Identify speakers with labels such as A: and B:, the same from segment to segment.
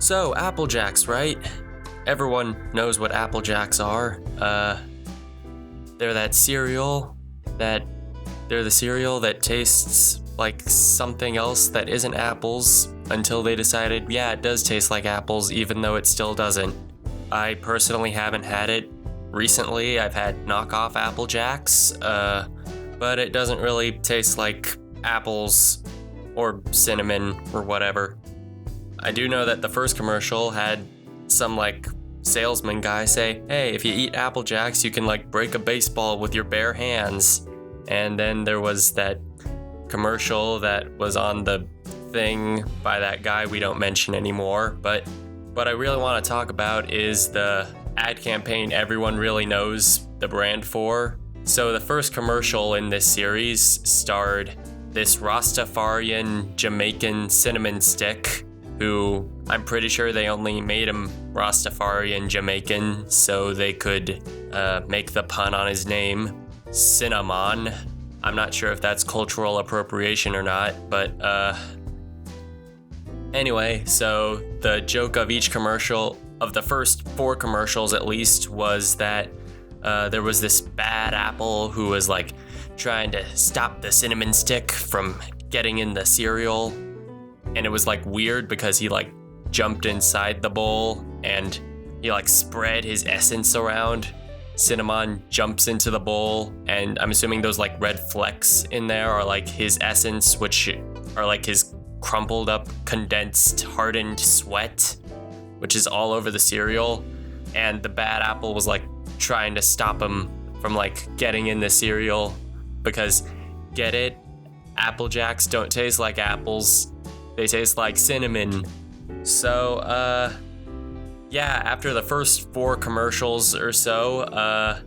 A: So, Apple Jacks, right? Everyone knows what Apple Jacks are. They're the cereal that tastes like something else that isn't apples until they decided, yeah, it does taste like apples, even though it still doesn't. I personally haven't had it recently. I've had knockoff Apple Jacks, but it doesn't really taste like apples or cinnamon or whatever. I do know that the first commercial had some salesman guy say, hey, if you eat Apple Jacks, you can break a baseball with your bare hands. And then there was that commercial that was on the thing by that guy we don't mention anymore. But what I really want to talk about is the ad campaign everyone really knows the brand for. So the first commercial in this series starred this Rastafarian Jamaican cinnamon stick, who I'm pretty sure they only made him Rastafarian Jamaican so they could make the pun on his name, cinna-mon. I'm not sure if that's cultural appropriation or not, but anyway, so the joke of each commercial, of the first 4 commercials at least, was that there was this bad apple who was trying to stop the cinnamon stick from getting in the cereal. And it was weird because he jumped inside the bowl and he spread his essence around. Cinna-mon jumps into the bowl, and I'm assuming those red flecks in there are his essence, which are his crumpled up, condensed, hardened sweat, which is all over the cereal. And the bad apple was trying to stop him from getting in the cereal because, get it? Apple Jacks don't taste like apples. They taste like cinnamon. So, yeah, after the first 4 commercials or so,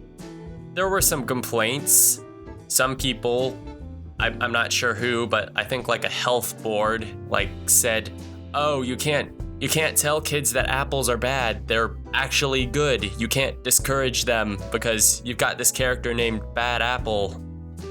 A: there were some complaints. Some people, I'm not sure who, but I think a health board, said, oh, you can't tell kids that apples are bad. They're actually good. You can't discourage them because you've got this character named Bad Apple.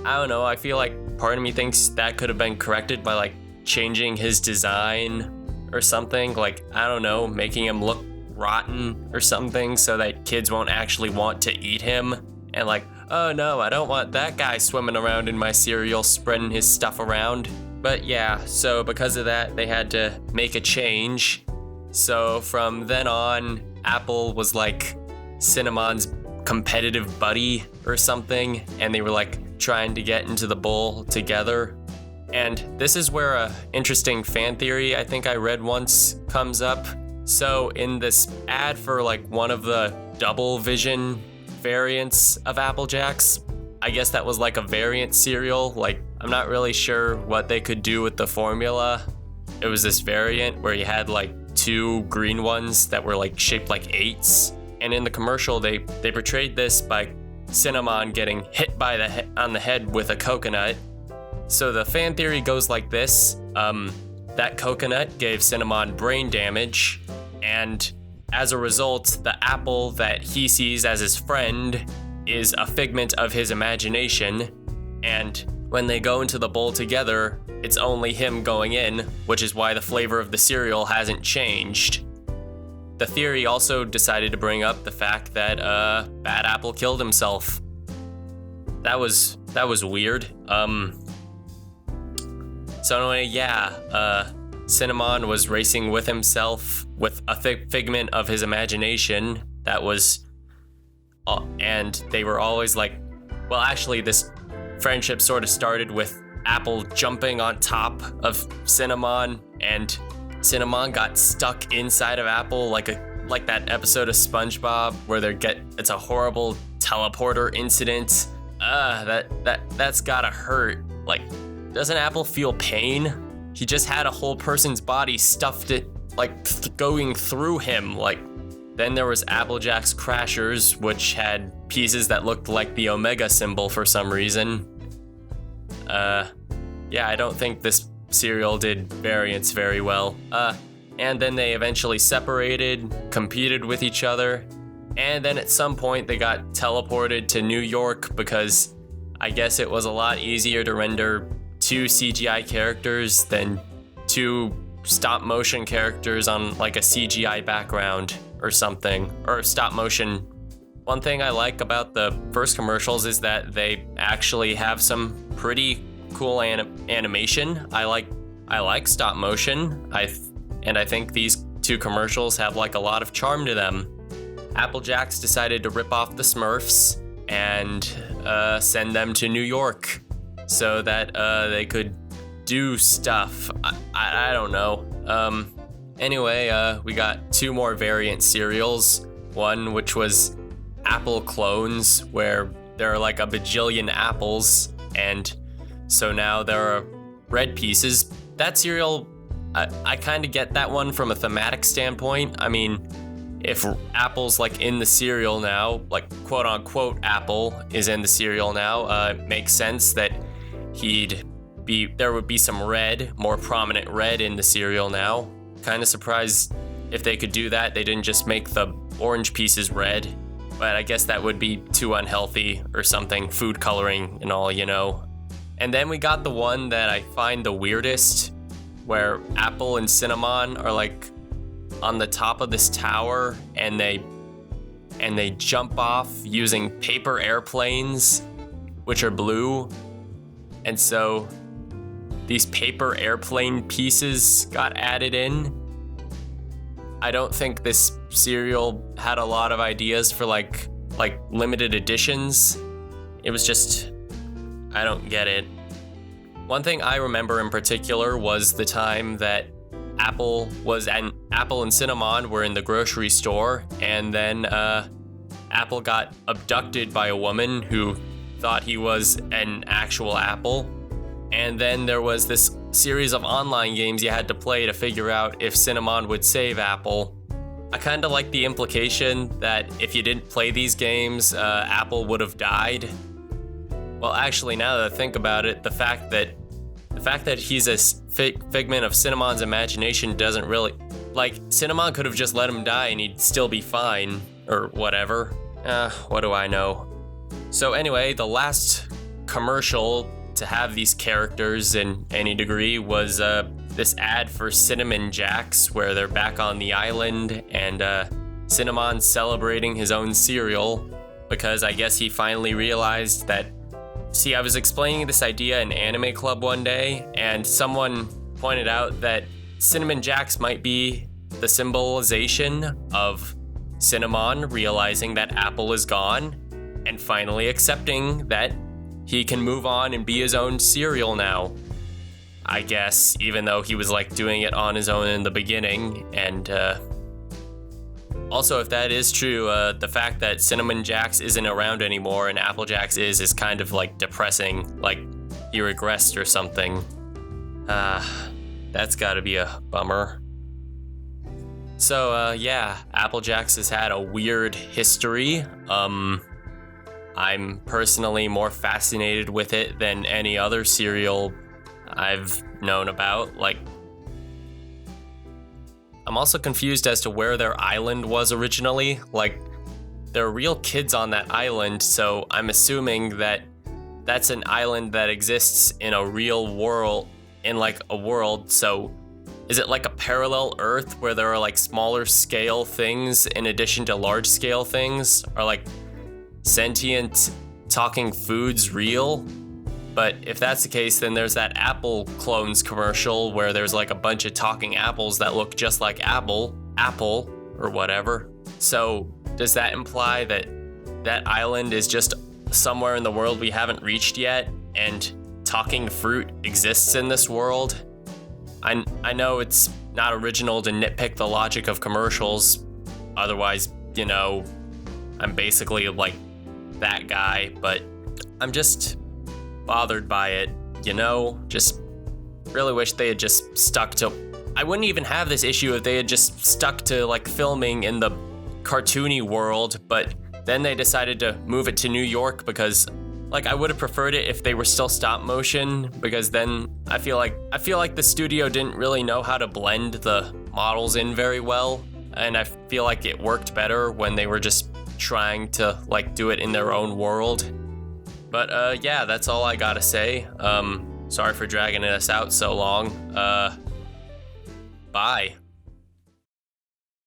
A: I don't know, I feel part of me thinks that could have been corrected by changing his design or something, I don't know, making him look rotten or something so that kids won't actually want to eat him, and oh no, I don't want that guy swimming around in my cereal spreading his stuff around. But yeah, so because of that, they had to make a change. So from then on, Apple was cinna-mon's competitive buddy or something, and they were trying to get into the bowl together. And this is where a interesting fan theory I think I read once comes up. So in this ad for one of the double vision variants of Apple Jacks, I guess that was a variant cereal. I'm not really sure what they could do with the formula. It was this variant where you had 2 green ones that were shaped like 8s. And in the commercial, they portrayed this by Cinna-mon getting hit on the head with a coconut. So the fan theory goes like this. That coconut gave Cinna-mon brain damage, and as a result, the apple that he sees as his friend is a figment of his imagination, and when they go into the bowl together, it's only him going in, which is why the flavor of the cereal hasn't changed. The theory also decided to bring up the fact that Bad Apple killed himself. That was weird. So anyway, yeah, Cinna-mon was racing with himself with a figment of his imagination that was, and they were always well, actually, this friendship sort of started with Apple jumping on top of Cinna-mon, and Cinna-mon got stuck inside of Apple like that episode of SpongeBob where it's a horrible teleporter incident. That's gotta hurt. Doesn't Apple feel pain? He just had a whole person's body stuffed it, going through him. Then there was Apple Jacks Crashers, which had pieces that looked like the Omega symbol for some reason. Yeah, I don't think this cereal did variants very well. And then they eventually separated, competed with each other, and then at some point they got teleported to New York because I guess it was a lot easier to render 2 CGI characters than 2 stop motion characters on like a CGI background or something, or stop motion. One thing I like about the first commercials is that they actually have some pretty cool animation. I like stop motion. I think these two commercials have like a lot of charm to them. Apple Jacks decided to rip off the Smurfs and send them to New York so that they could do stuff. I don't know. Anyway, we got two more variant cereals. One which was apple clones, where there are like a bajillion apples, and so now there are red pieces. That cereal, I kind of get that one from a thematic standpoint. I mean, if Apple's like in the cereal now, like quote unquote Apple is in the cereal now, it makes sense that there would be some red, more prominent red in the cereal now. Kind of surprised if they could do that. They didn't just make the orange pieces red, but I guess that would be too unhealthy or something, food coloring and all, you know. And then we got the one that I find the weirdest, where Apple and Cinna-mon are like on the top of this tower, and they jump off using paper airplanes, which are blue. And so these paper airplane pieces got added in. I don't think this cereal had a lot of ideas for like limited editions. It was just, I don't get it. One thing I remember in particular was the time that Apple and Cinna-mon were in the grocery store, and then Apple got abducted by a woman who thought he was an actual apple. And then there was this series of online games you had to play to figure out if Cinna-mon would save Apple. I kind of like the implication that if you didn't play these games, Apple would have died. Well, actually, now that I think about it, the fact that he's a figment of Cinna-mon's imagination doesn't really... Like, Cinna-mon could have just let him die and he'd still be fine, or whatever. What do I know? So anyway, the last commercial to have these characters in any degree was this ad for Cinnamon Jacks, where they're back on the island and Cinna-mon's celebrating his own cereal because I guess he finally realized that... See, I was explaining this idea in Anime Club one day, and someone pointed out that Cinnamon Jacks might be the symbolization of Cinna-mon realizing that Apple is gone and finally accepting that he can move on and be his own cereal now. I guess, even though he was like doing it on his own in the beginning. And also, if that is true, the fact that Cinnamon Jacks isn't around anymore and Apple Jacks is kind of like depressing, like he regressed or something. That's gotta be a bummer. So yeah, Apple Jacks has had a weird history. I'm personally more fascinated with it than any other cereal I've known about. Like, I'm also confused as to where their island was originally. Like, there are real kids on that island, so I'm assuming that that's an island that exists in a real world, in like a world. So is it like a parallel Earth where there are like smaller scale things in addition to large scale things? Are like sentient talking foods real? But if that's the case, then there's that Apple clones commercial where there's like a bunch of talking apples that look just like Apple or whatever. So does that imply that that island is just somewhere in the world we haven't reached yet, and talking fruit exists in this world? I know it's not original to nitpick the logic of commercials, otherwise, you know, I'm basically like that guy, but I'm just bothered by it, you know? Just really wish they had just stuck to... I wouldn't even have this issue if they had just stuck to like filming in the cartoony world, but then they decided to move it to New York because like I would have preferred it if they were still stop motion, because then I feel like the studio didn't really know how to blend the models in very well, and I feel like it worked better when they were just trying to like do it in their own world. But yeah, that's all I gotta say. Sorry for dragging us out so long. Bye.